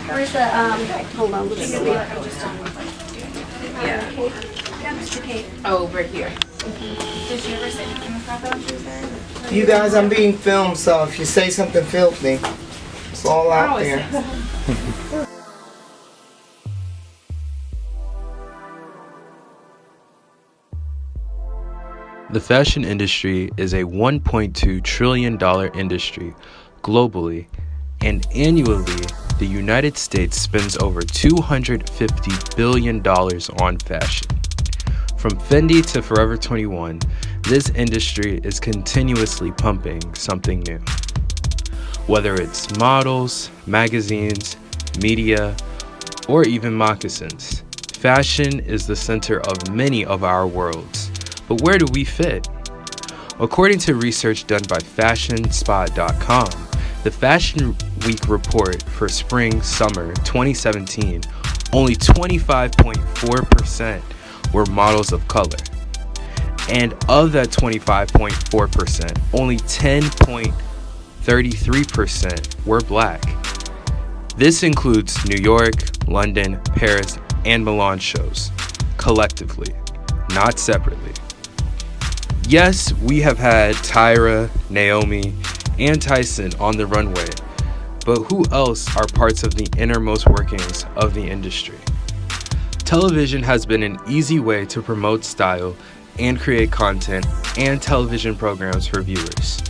Where's the, hold on, let's see. Yeah. Oh, right here. Did she ever say anything about that when she was there? You guys, I'm being filmed, so if you say something filthy, it's all out there. The fashion industry is a $1.2 trillion industry globally, and annually, the United States spends over $250 billion on fashion. From Fendi to Forever 21, this industry is continuously pumping something new. Whether it's models, magazines, media, or even moccasins, fashion is the center of many of our worlds. But where do we fit? According to research done by FashionSpot.com, the Fashion Week report for Spring/Summer 2017, only 25.4% were models of color. And of that 25.4%, only 10.33% were black. This includes New York, London, Paris, and Milan shows, collectively, not separately. Yes, we have had Tyra, Naomi, and Tyson on the runway, but who else are parts of the innermost workings of the industry? Television has been an easy way to promote style and create content and television programs for viewers.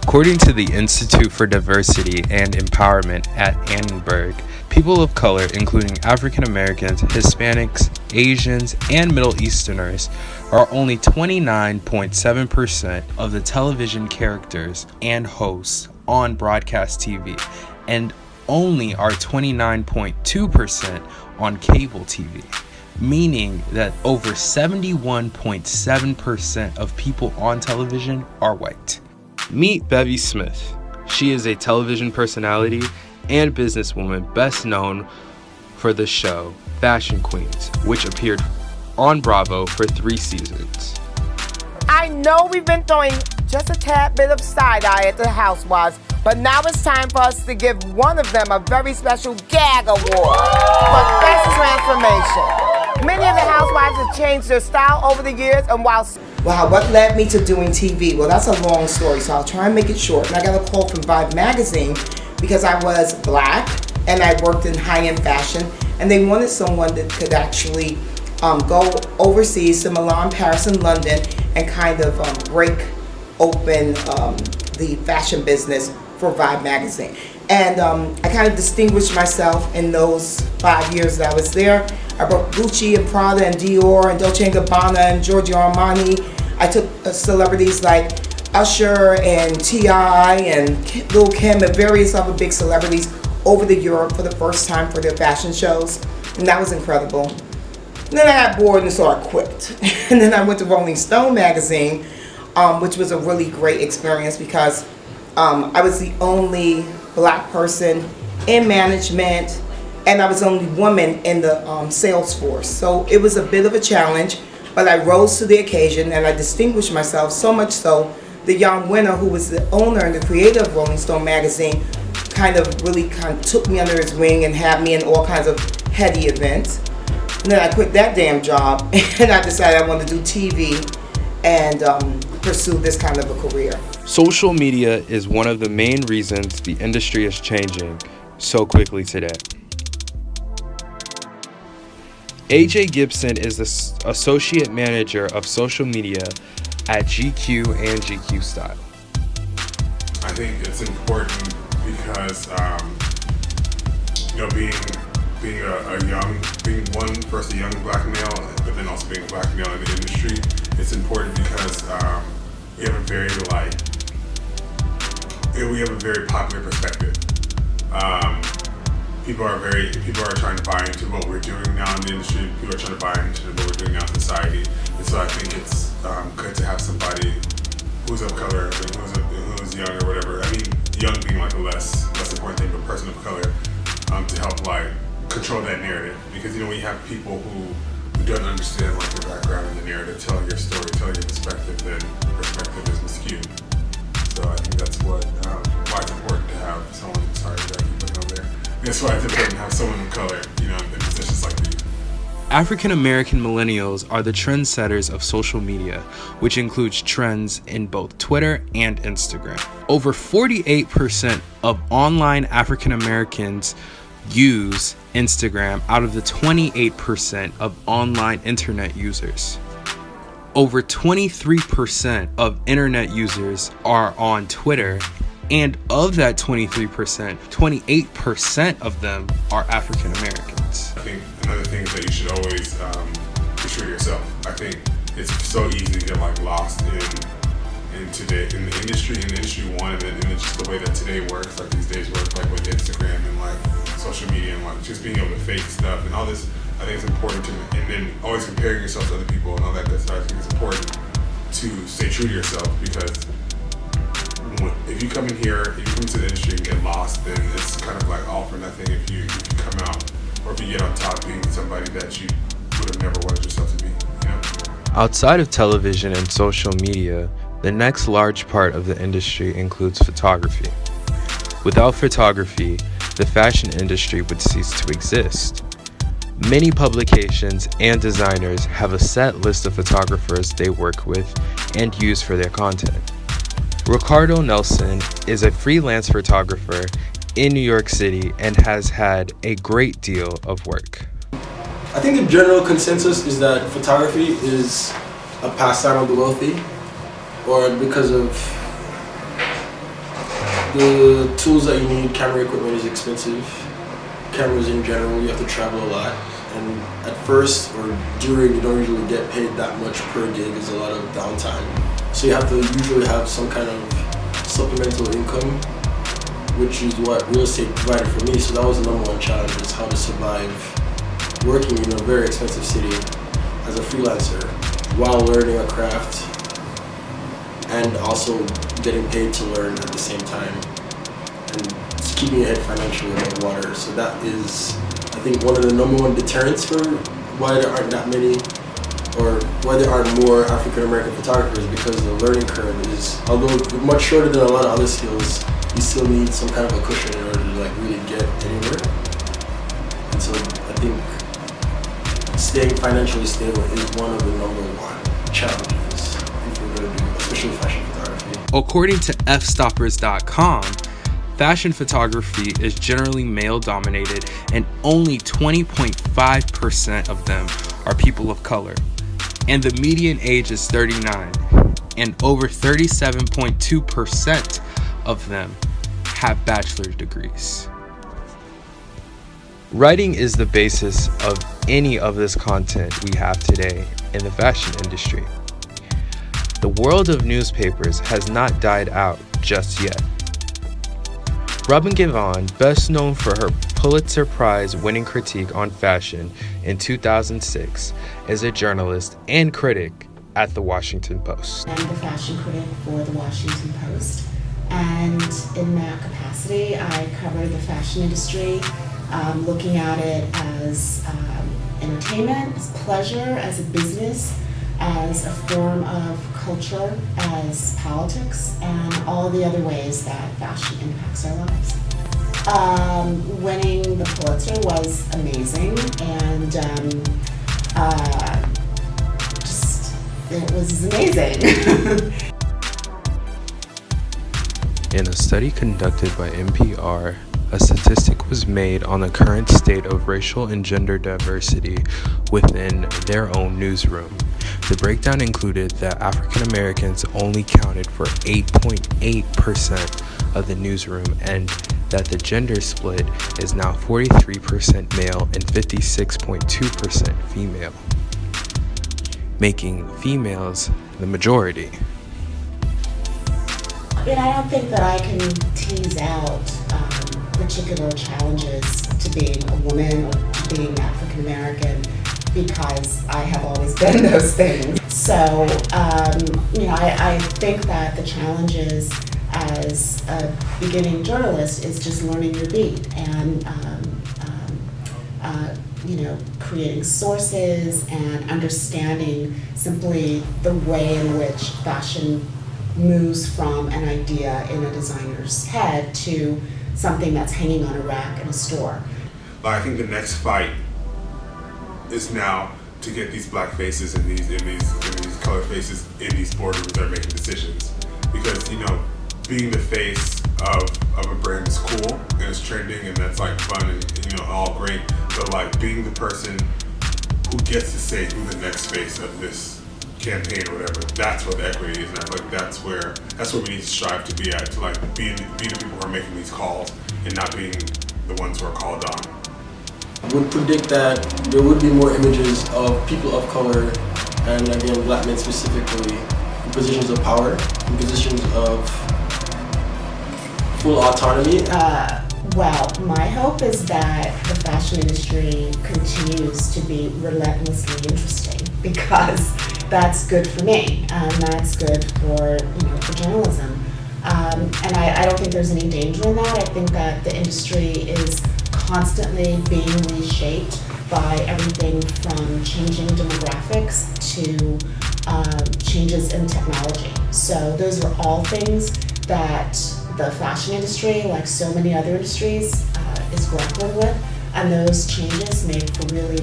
According to the Institute for Diversity and Empowerment at Annenberg, people of color, including African Americans, Hispanics, Asians, and Middle Easterners, are only 29.7% of the television characters and hosts on broadcast TV, and only are 29.2% on cable TV, meaning that over 71.7% of people on television are white. Meet Bevy Smith. She is a television personality and businesswoman best known for the show Fashion Queens, which appeared on Bravo for 3 seasons. I know we've been throwing just a tad bit of side-eye at the housewives, but now it's time for us to give one of them a very special GAG award for best transformation. Many of the housewives have changed their style over the years, and while... Wow, what led me to doing TV? Well, that's a long story, so I'll try and make it short. And I got a call from Vibe Magazine because I was black and I worked in high-end fashion, and they wanted someone that could actually go overseas to Milan, Paris, and London and kind of break open the fashion business for Vibe Magazine. And I kind of distinguished myself in those 5 years that I was there. I brought Gucci and Prada and Dior and Dolce & Gabbana and Giorgio Armani. I took celebrities like Usher and T.I. and Lil' Kim and various other big celebrities over to Europe for the first time for their fashion shows. And that was incredible. And then I got bored and so I quit. And then I went to Rolling Stone magazine, which was a really great experience because I was the only black person in management, and I was the only woman in the sales force. So it was a bit of a challenge, but I rose to the occasion and I distinguished myself so much so the young winner, who was the owner and the creator of Rolling Stone magazine, kind of took me under his wing and had me in all kinds of heady events. And then I quit that damn job and I decided I wanted to do TV and pursue this kind of a career. Social media is one of the main reasons the industry is changing so quickly today. AJ Gibson is the Associate Manager of Social Media at GQ and GQ Style. I think it's important because, being a young black male, but then also being a black male in the industry, it's important because we have a very popular perspective. People are trying to buy into what we're doing now in the industry. People are trying to buy into what we're doing now in society. And so I think it's good to have somebody who's of color, who's young or whatever. I mean, young being like a less important thing, but person of color, to help control that narrative. Because when you have people who don't understand your background and the narrative, tell your story, tell your perspective, then perspective is skewed. So I think that's why it's important to have someone. Sorry, Jackie, putting over there. that's why it's important to have someone of color, you know, in positions like these. African American millennials are the trendsetters of social media, which includes trends in both Twitter and Instagram. Over 48% of online African Americans use Instagram out of the 28% of online internet users. Over 23% of internet users are on Twitter, and of that 23%, 28% of them are African Americans. I think another thing is that you should always be true to yourself. I think it's so easy to get like lost in the industry one, and then just the way that today works, like these days work, like with Instagram and like social media and like just being able to fake stuff and all this. I think it's important to, and then always comparing yourself to other people and all that good stuff. I think it's important to stay true to yourself, because if you come in here, if you come to the industry and get lost, then it's kind of like all for nothing if you come out, or if you get on top being somebody that you would have never wanted yourself to be, you know? Outside of television and social media, the next large part of the industry includes photography. Without photography, the fashion industry would cease to exist. Many publications and designers have a set list of photographers they work with and use for their content. Ricardo Nelson is a freelance photographer in New York City and has had a great deal of work. I think the general consensus is that photography is a pastime of the wealthy, or because of the tools that you need. Camera equipment is expensive. Cameras in general, you have to travel a lot, and at first or during, you don't usually get paid that much per gig. There's a lot of downtime, so you have to usually have some kind of supplemental income, which is what real estate provided for me. So that was the number one challenge, is how to survive working in a very expensive city as a freelancer while learning a craft and also getting paid to learn at the same time, and just keeping your head financially above water. So that is, I think, one of the number one deterrents for why there aren't that many, or why there aren't more African American photographers, because the learning curve is, although much shorter than a lot of other skills, you still need some kind of a cushion in order to like really get anywhere. And so I think staying financially stable is one of the number one challenges if you're going to do, especially fashion photography. According to fstoppers.com, fashion photography is generally male-dominated, and only 20.5% of them are people of color. And the median age is 39, and over 37.2% of them have bachelor's degrees. Writing is the basis of any of this content we have today in the fashion industry. The world of newspapers has not died out just yet. Robin Givhan, best known for her Pulitzer Prize winning critique on fashion in 2006, is a journalist and critic at The Washington Post. I'm the fashion critic for The Washington Post, and in that capacity, I cover the fashion industry, looking at it as entertainment, as pleasure, as a business, as a form of culture, as politics, and all the other ways that fashion impacts our lives. Winning the Pulitzer was amazing, and it was amazing. In a study conducted by NPR, a statistic was made on the current state of racial and gender diversity within their own newsroom. The breakdown included that African Americans only counted for 8.8% of the newsroom, and that the gender split is now 43% male and 56.2% female, making females the majority. I don't think that I can tease out particular challenges to being a woman or to being African American, because I have always been those things. So, I think that the challenges as a beginning journalist is just learning your beat and, creating sources and understanding simply the way in which fashion moves from an idea in a designer's head to something that's hanging on a rack in a store. But I think the next fight is now to get these black faces and these colored faces in these boardrooms that are making decisions. Because, you know, being the face of a brand is cool and it's trending and that's like fun and, you know, all great. But like being the person who gets to say who the next face of this campaign or whatever, that's what the equity is. And I feel like that's where we need to strive to be at, to like be the people who are making these calls and not being the ones who are called on. I would predict that there would be more images of people of color, and again, black men specifically, in positions of power, in positions of full autonomy. Well, my hope is that the fashion industry continues to be relentlessly interesting, because that's good for me, and that's good for, you know, for journalism. And I don't think there's any danger in that. I think that the industry is constantly being reshaped by everything from changing demographics to changes in technology. So those are all things that the fashion industry, like so many other industries, is grappling with, and those changes make for really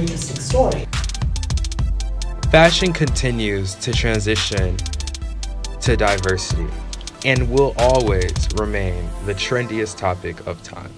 interesting story. Fashion continues to transition to diversity and will always remain the trendiest topic of time.